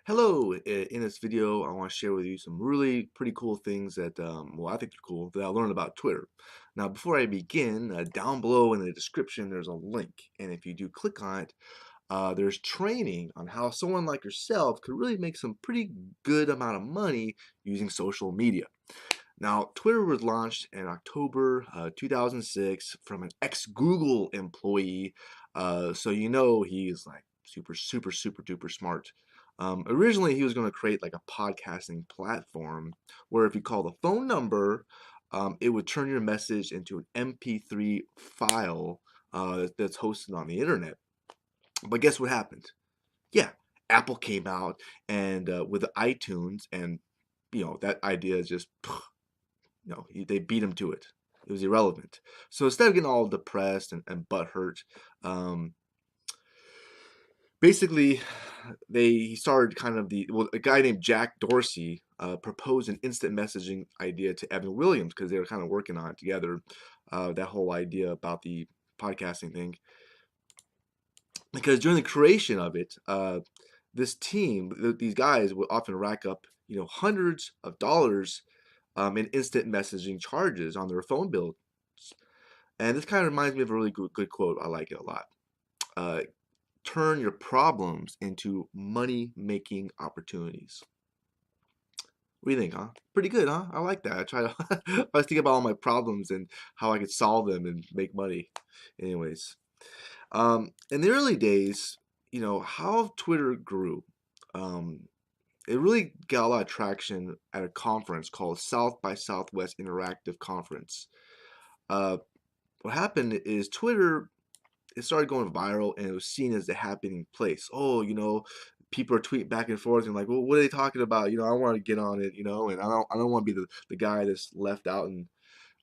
Hello, in this video, I want to share with you some really pretty cool things that, well, I think they're cool that I learned about Twitter. Now, before I begin, down below in the description, there's a link. And if you do click on it, there's training on how someone like yourself could really make some pretty good amount of money using social media. Now, Twitter was launched in October 2006 from an ex-Google employee, so you know he's like super duper smart. Originally, he was going to create like a podcasting platform where if you call the phone number, it would turn your message into an MP3 file that's hosted on the internet. But guess what happened? Yeah, Apple came out and with iTunes, and that idea is just no, they beat him to it. It was irrelevant. So instead of getting all depressed and butthurt, um, basically he started kind of a guy named Jack Dorsey proposed an instant messaging idea to Evan Williams because they were kind of working on it together. That whole idea about the podcasting thing, because during the creation of it, this team, these guys would often rack up hundreds of dollars in instant messaging charges on their phone bills. And this kind of reminds me of a really good quote. I like it a lot. Uh, Turn your problems into money-making opportunities. What do you think, huh? Pretty good, huh? I like that. I try to I was thinking about all my problems and how I could solve them and make money. Anyways, in the early days, how Twitter grew. Um, it really got a lot of traction at a conference called South by Southwest Interactive Conference. Uh, what happened is Twitter, it started going viral and it was seen as the happening place. Oh, people are tweeting back and forth and like, well, what are they talking about? I want to get on it, and I don't want to be the guy that's left out and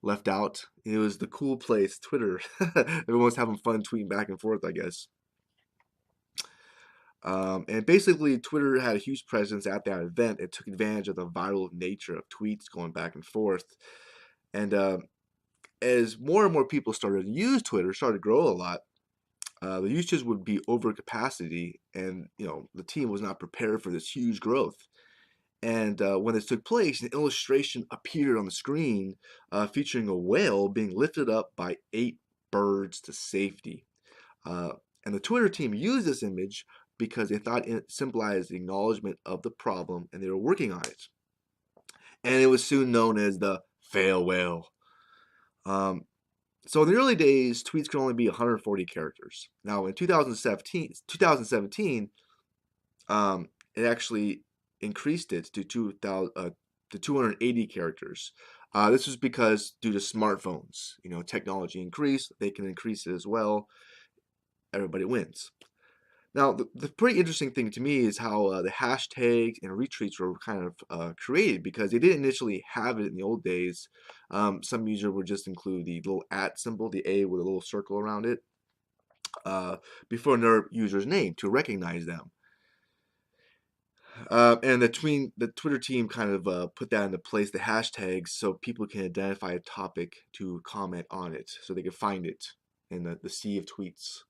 left out. It was the cool place, Twitter. Everyone was having fun tweeting back and forth, I guess. And basically, Twitter had a huge presence at that event. It took advantage of the viral nature of tweets going back and forth. And as more and more people started to use Twitter, started to grow a lot, the usage would be over capacity, and the team was not prepared for this huge growth. And when this took place, an illustration appeared on the screen featuring a whale being lifted up by 8 birds to safety. Uh, and the Twitter team used this image because they thought it symbolized the acknowledgement of the problem, and they were working on it. And it was soon known as the fail whale. Um, So in the early days, tweets could only be 140 characters. Now in 2017, it actually increased it to 280 characters. This was because due to smartphones, technology increased, they can increase it as well. Everybody wins. Now, the pretty interesting thing to me is how the hashtags and retweets were kind of created, because they didn't initially have it in the old days. Some user would just include the little @ symbol, the A with a little circle around it, before another user's name to recognize them. And the Twitter team kind of put that into place, the hashtags, so people can identify a topic to comment on it, so they can find it in the sea of tweets.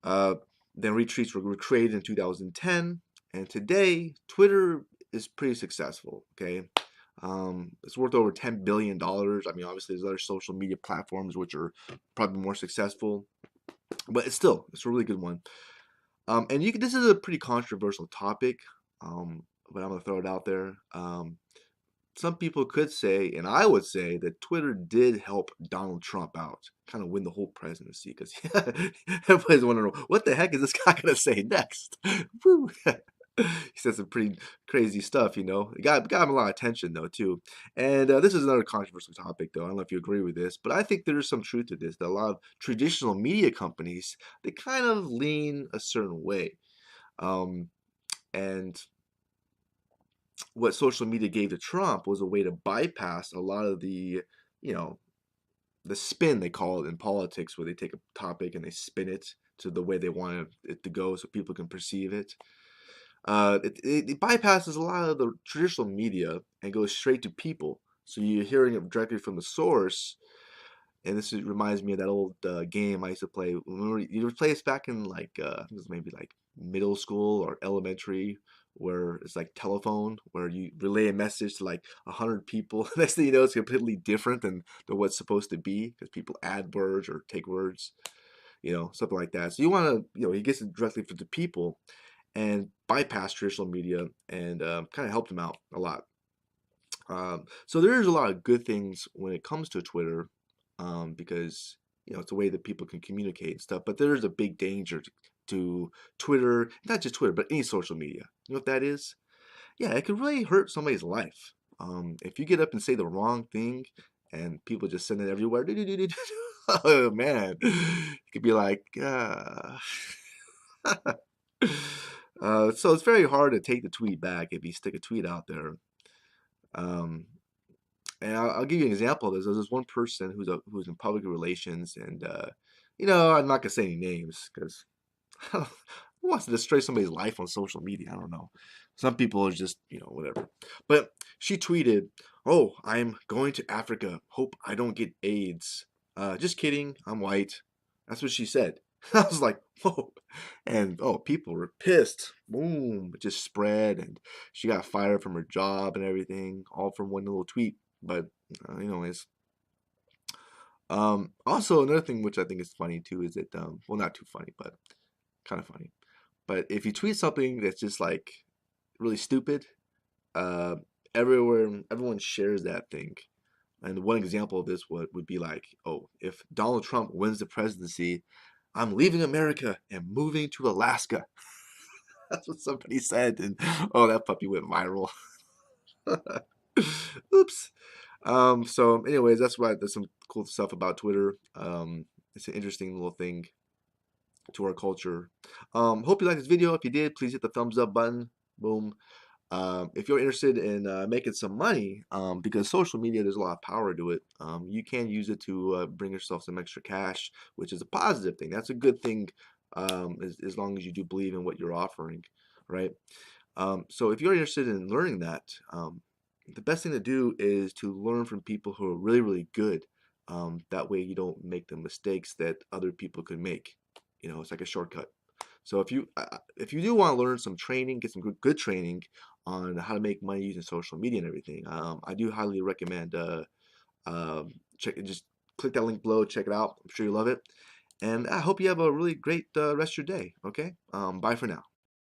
Uh, then retweets were created in 2010, and today Twitter is pretty successful. Okay, it's worth over $10 billion. I mean, obviously, there's other social media platforms which are probably more successful, but it's a really good one. And this is a pretty controversial topic, but I'm gonna throw it out there. Some people could say, and I would say, that Twitter did help Donald Trump out, kind of win the whole presidency, because everybody's wondering, what the heck is this guy going to say next? Woo. He said some pretty crazy stuff, It got him a lot of attention, though, too. And this is another controversial topic, though. I don't know if you agree with this, but I think there's some truth to this, that a lot of traditional media companies, they kind of lean a certain way. And what social media gave to Trump was a way to bypass a lot of you know, the spin, they call it in politics, where they take a topic and they spin it to the way they want it to go so people can perceive it. It bypasses a lot of the traditional media and goes straight to people. So you're hearing it directly from the source. And reminds me of that old game I used to play. Remember, you ever play this back in I think it was maybe like middle school or elementary, where it's like telephone, where you relay a message to like 100 people. Next thing you know, it's completely different than what's supposed to be because people add words or take words, something like that. So you want to, he gets it directly for the people and bypass traditional media and kind of help them out a lot. So there is a lot of good things when it comes to Twitter, because it's a way that people can communicate and stuff. But there is a big danger to Twitter, not just Twitter, but any social media. You know what that is? Yeah, it could really hurt somebody's life. If you get up and say the wrong thing, and people just send it everywhere, oh man, it could be like, so it's very hard to take the tweet back if you stick a tweet out there. Um, And I'll give you an example of this. There's this one person who's in public relations, and I'm not gonna say any names because who wants to destroy somebody's life on social media? I don't know. Some people are just whatever. But she tweeted, "Oh, I'm going to Africa. Hope I don't get AIDS. Just kidding. I'm white." That's what she said. I was like, whoa. And people were pissed. Boom. It just spread, and she got fired from her job and everything, all from one little tweet. But anyways, also another thing which I think is funny too is that well, not too funny, but kind of funny. But if you tweet something that's just like really stupid, uh, everyone shares that thing. And one example of this would be like, oh, if Donald Trump wins the presidency, I'm leaving America and moving to Alaska. That's what somebody said, and oh, that puppy went viral. Oops. So anyways, that's some cool stuff about Twitter. It's an interesting little thing to our culture. Hope you liked this video. If you did, please hit the thumbs up button. Boom. If you're interested in making some money, because social media, there's a lot of power to it. You can use it to bring yourself some extra cash, which is a positive thing. That's a good thing, as long as you do believe in what you're offering, right? So if you're interested in learning that, the best thing to do is to learn from people who are really, really good. That way you don't make the mistakes that other people could make. It's like a shortcut. So if you do want to learn some training, get some good training on how to make money using social media and everything, I do highly recommend just click that link below, check it out. I'm sure you love it. And I hope you have a really great rest of your day. Okay? Bye for now.